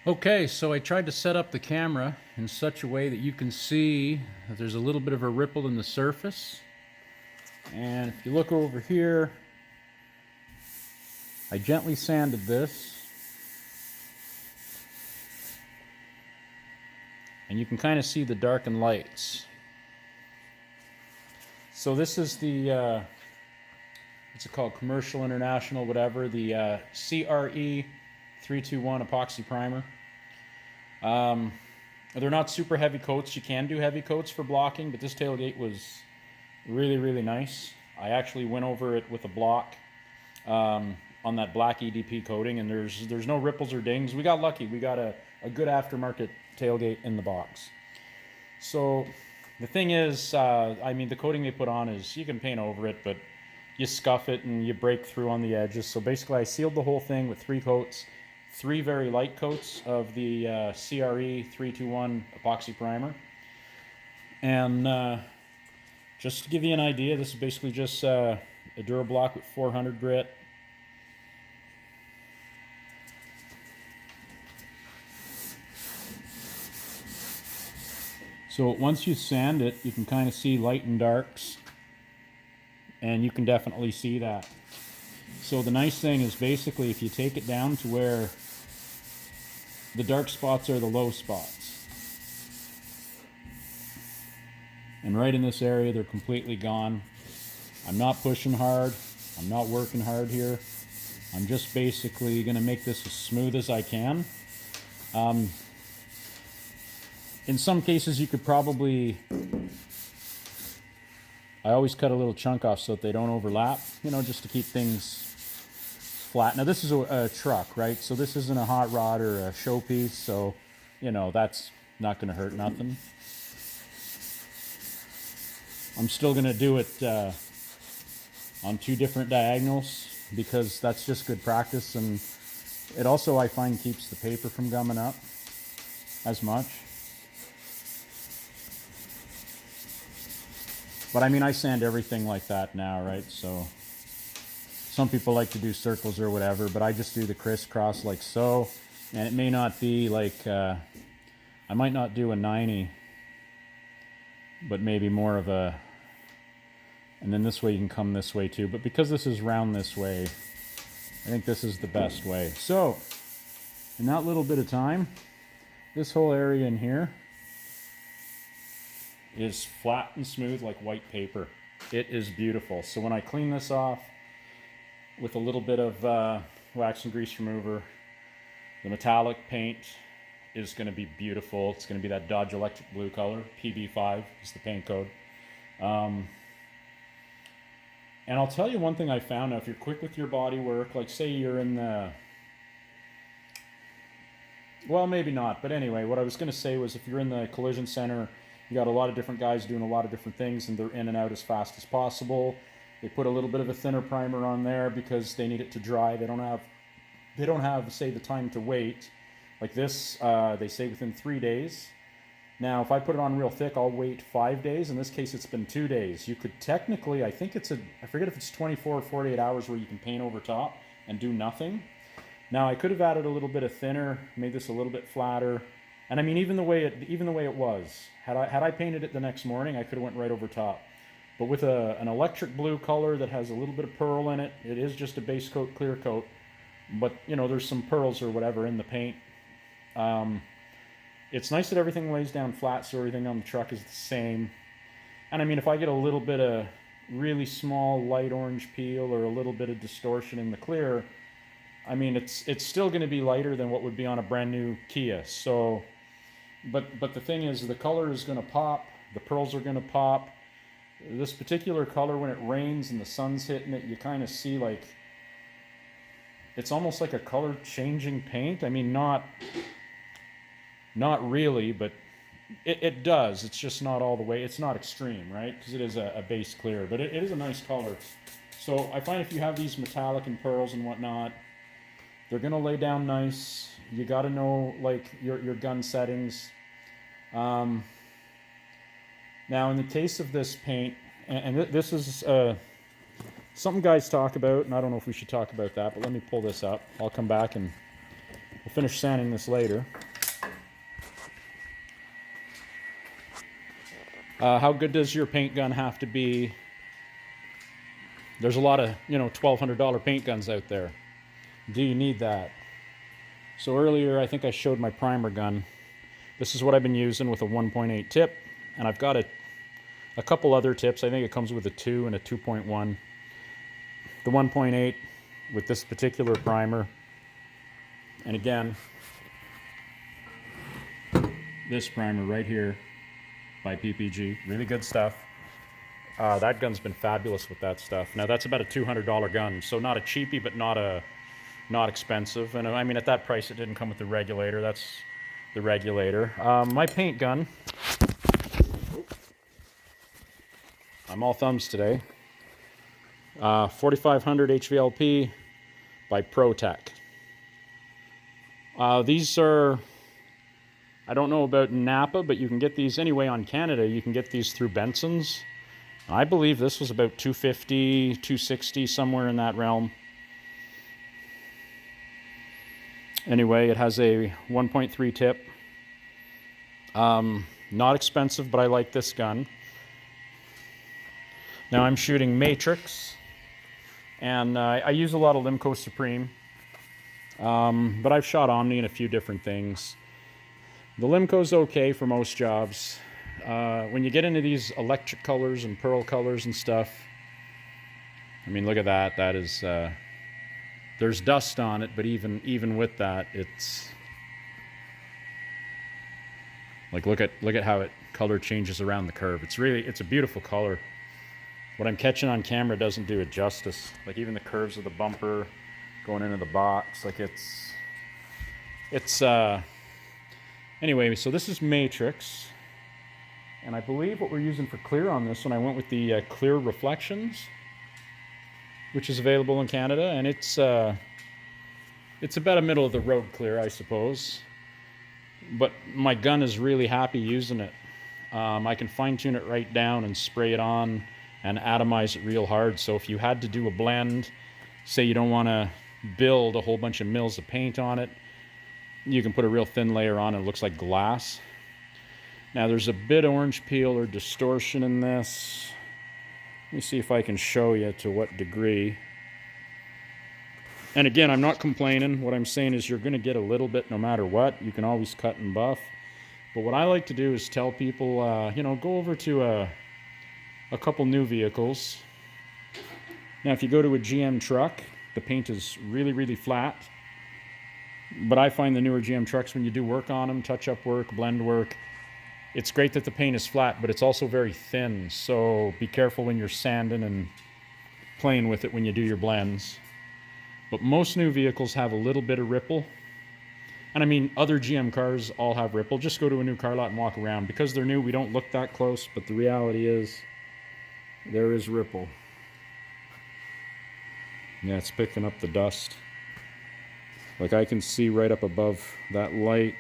Okay, so I tried to set up the camera in such a way that you can see that there's a little bit of a ripple in the surface. And if you look over here, I gently sanded this. And you can kind of see the darkened lights. So this is the, what's it called, Commercial International, whatever, the CRE 321 epoxy primer. They're not super heavy coats. You can do heavy coats for blocking, but this tailgate was really, really nice. I actually went over it with a block on that black EDP coating, and there's no ripples or dings. We got lucky. We got a good aftermarket tailgate in the box. So the thing is, I mean, the coating they put on is, you can paint over it, but you scuff it and you break through on the edges. So basically I sealed the whole thing with 3 coats, 3 very light coats of the CRE 321 epoxy primer. And just to give you an idea, this is basically just a durablock with 400 grit. So once you sand it, you can kind of see light and darks, and you can definitely see that. So the nice thing is, basically, if you take it down to where the dark spots are the low spots, and right in this area they're completely gone. I'm not pushing hard, I'm not working hard here. I'm just basically going to make this as smooth as I can. In some cases you could probably, I always cut a little chunk off so that they don't overlap, you know, just to keep things flat. Now this is a truck, right? So this isn't a hot rod or a showpiece, so, you know, that's not going to hurt nothing. I'm still going to do it on 2 different diagonals because that's just good practice, and it also, I find, keeps the paper from gumming up as much. But I mean, I sand everything like that now, right? So some people like to do circles or whatever, but I just do the crisscross like so. And it may not be like, I might not do a 90, but maybe more of a, and then this way you can come this way too. But because this is round this way, I think this is the best way. So in that little bit of time, this whole area in here is flat and smooth like white paper. It is beautiful. So when I clean this off with a little bit of wax and grease remover, the metallic paint is going to be beautiful. It's going to be that Dodge electric blue color. PB5 is the paint code. And I'll tell you one thing I found. Now, if you're quick with your body work, like say you're in the, well, maybe not, but anyway, what I was going to say was, if you're in the collision center, you got a lot of different guys doing a lot of different things, and they're in and out as fast as possible. They put a little bit of a thinner primer on there because they need it to dry. They don't have, say, the time to wait. Like this, they say within 3 days. Now, if I put it on real thick, I'll wait 5 days. In this case, it's been 2 days. You could technically, I think it's I forget if it's 24 or 48 hours where you can paint over top and do nothing. Now, I could have added a little bit of thinner, made this a little bit flatter. And I mean, even the way it was, had I painted it the next morning, I could have went right over top. But with an electric blue color that has a little bit of pearl in it, it is just a base coat, clear coat. But, you know, there's some pearls or whatever in the paint. It's nice that everything lays down flat, so everything on the truck is the same. And I mean, if I get a little bit of really small light orange peel or a little bit of distortion in the clear, I mean, it's still going to be lighter than what would be on a brand new Kia. So, but the thing is, the color is going to pop. The pearls are going to pop. This particular color, when it rains and the sun's hitting it, you kind of see like, it's almost like a color changing paint. I mean, not really, but it does. It's just not all the way. It's not extreme, right? Because it is a base clear, but it is a nice color. So I find if you have these metallic and pearls and whatnot, they're going to lay down nice. You got to know like your gun settings. Now, in the case of this paint, and this is something guys talk about, and I don't know if we should talk about that, but let me pull this up. I'll come back and We'll finish sanding this later. How good does your paint gun have to be? There's a lot of, $1,200 paint guns out there. Do you need that? So earlier, I think I showed my primer gun. This is what I've been using with a 1.8 tip, and I've got a couple other tips. I think it comes with a 2 and a 2.1. The 1.8 with this particular primer, and again, this primer right here by PPG, really good stuff. That gun's been fabulous with that stuff. Now that's about a $200 gun, so not a cheapie, but not expensive. And I mean, at that price, it didn't come with the regulator. That's the regulator. My paint gun, I'm all thumbs today. 4500 HVLP by ProTek. These are, I don't know about Napa, but you can get these anyway on Canada. You can get these through Benson's. I believe this was about $250, $260, somewhere in that realm. Anyway, it has a 1.3 tip. Not expensive, but I like this gun. Now I'm shooting Matrix, and I use a lot of Limco Supreme, but I've shot Omni and a few different things. The Limco's okay for most jobs. When you get into these electric colors and pearl colors and stuff, I mean, look at that. That is, there's dust on it, but even with that, it's like, look at how it color changes around the curve. It's a beautiful color. What I'm catching on camera doesn't do it justice. Like even the curves of the bumper going into the box, like anyway, so this is Matrix. And I believe what we're using for clear on this one, I went with the Clear Reflections, which is available in Canada, and it's about a middle of the road clear, I suppose. But my gun is really happy using it. I can fine tune it right down and spray it on and atomize it real hard. So if you had to do a blend, say you don't want to build a whole bunch of mils of paint on it, you can put a real thin layer on and it looks like glass. Now there's a bit of orange peel or distortion in this. Let me see if I can show you to what degree. And again, I'm not complaining. What I'm saying is you're going to get a little bit no matter what. You can always cut and buff. But what I like to do is tell people, go over to a couple new vehicles. Now if you go to a GM truck, the paint is really, really flat. But I find the newer GM trucks, when you do work on them, touch-up work, blend work, it's great that the paint is flat, but it's also very thin. So be careful when you're sanding and playing with it when you do your blends. But most new vehicles have a little bit of ripple. And I mean, other GM cars all have ripple. Just go to a new car lot and walk around. Because they're new, we don't look that close, but the reality is there is ripple. Yeah, it's picking up the dust. Like I can see right up above that light.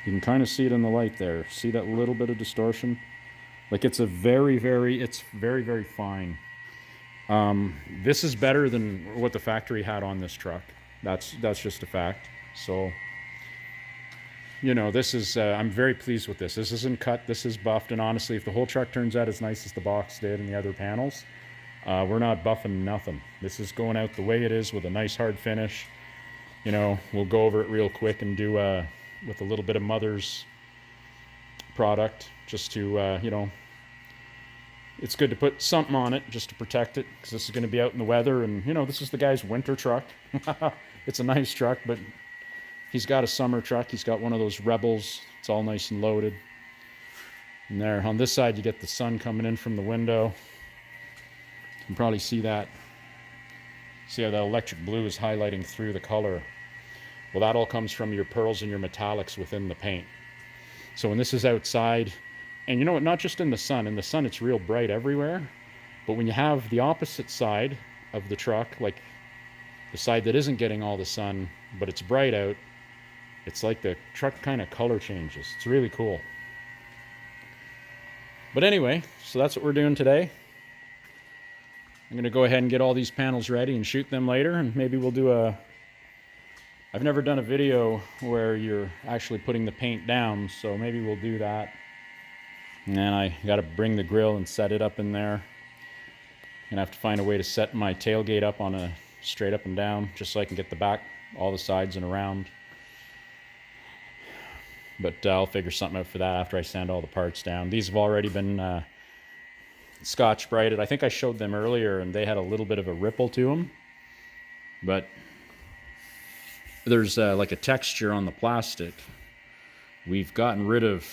You can kind of see it in the light there. See that little bit of distortion? Like it's very, very fine. This is better than what the factory had on this truck. That's just a fact. So, this is, I'm very pleased with this. This isn't cut, this is buffed, and honestly, if the whole truck turns out as nice as the box did and the other panels, we're not buffing nothing. This is going out the way it is with a nice hard finish. We'll go over it real quick and do with a little bit of Mother's product just to, it's good to put something on it just to protect it, because this is going to be out in the weather, and this is the guy's winter truck. It's a nice truck, but he's got a summer truck. He's got one of those Rebels. It's all nice and loaded. And there on this side you get the sun coming in from the window. You can probably see that. See how that electric blue is highlighting through the color. Well, that all comes from your pearls and your metallics within the paint. So when this is outside, and you know what, not just in the sun it's real bright everywhere, but when you have the opposite side of the truck, like the side that isn't getting all the sun, but it's bright out, it's like the truck kind of color changes. It's really cool. But anyway, so that's what we're doing today. I'm gonna go ahead and get all these panels ready and shoot them later, and maybe we'll do a... I've never done a video where you're actually putting the paint down, so maybe we'll do that. And then I gotta bring the grill and set it up in there. Gonna have to find a way to set my tailgate up on a straight up and down, just so I can get the back, all the sides and around. But I'll figure something out for that after I sand all the parts down. These have already been Scotch brighted. I think I showed them earlier and they had a little bit of a ripple to them. But there's like a texture on the plastic. We've gotten rid of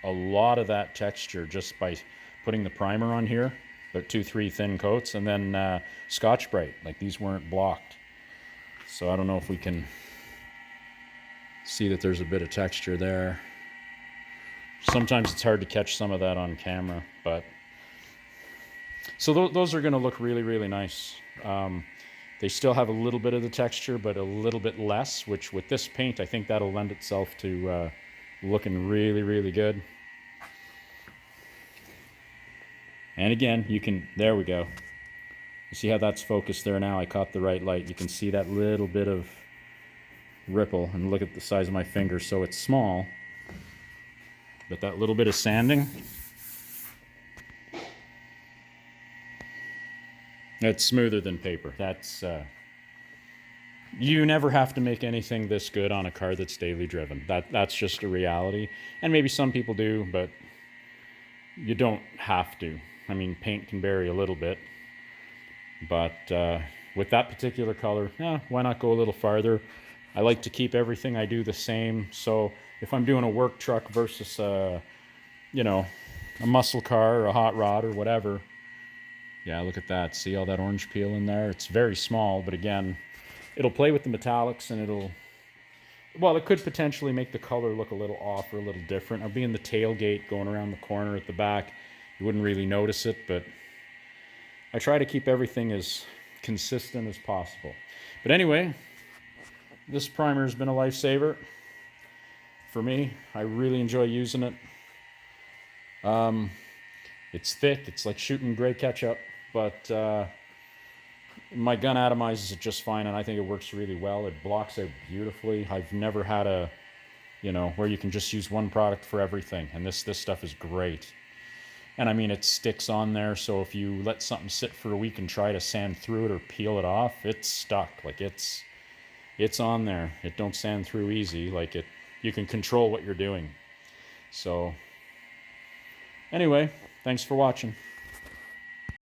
a lot of that texture just by putting the primer on here. About 2-3 thin coats, and then Scotch Brite. Like, these weren't blocked. So I don't know if we can see that there's a bit of texture there. Sometimes it's hard to catch some of that on camera, but... So those are going to look really, really nice. They still have a little bit of the texture, but a little bit less, which with this paint, I think that'll lend itself to looking really, really good. And again, you can, there we go. You see how that's focused there now? I caught the right light. You can see that little bit of ripple, and look at the size of my finger. So it's small, but that little bit of sanding, it's smoother than paper. That's, you never have to make anything this good on a car that's daily driven. That's just a reality. And maybe some people do, but you don't have to. I mean, paint can vary a little bit, but with that particular color, why not go a little farther? I like to keep everything I do the same. So if I'm doing a work truck versus you know, a muscle car or a hot rod or whatever, yeah, look at that. See all that orange peel in there? It's very small, but again, it'll play with the metallics, and it'll, well, it could potentially make the color look a little off or a little different. Or being the tailgate going around the corner at the back, you wouldn't really notice it, but I try to keep everything as consistent as possible. But anyway, this primer has been a lifesaver for me. I really enjoy using it. It's thick. It's like shooting gray ketchup, but my gun atomizes it just fine, and I think it works really well. It blocks out beautifully. I've never had a, you know, where you can just use one product for everything, and this stuff is great. And I mean, it sticks on there, so if you let something sit for a week and try to sand through it or peel it off, it's stuck. Like, it's on there. It don't sand through easy. Like, it, you can control what you're doing. So anyway, thanks for watching.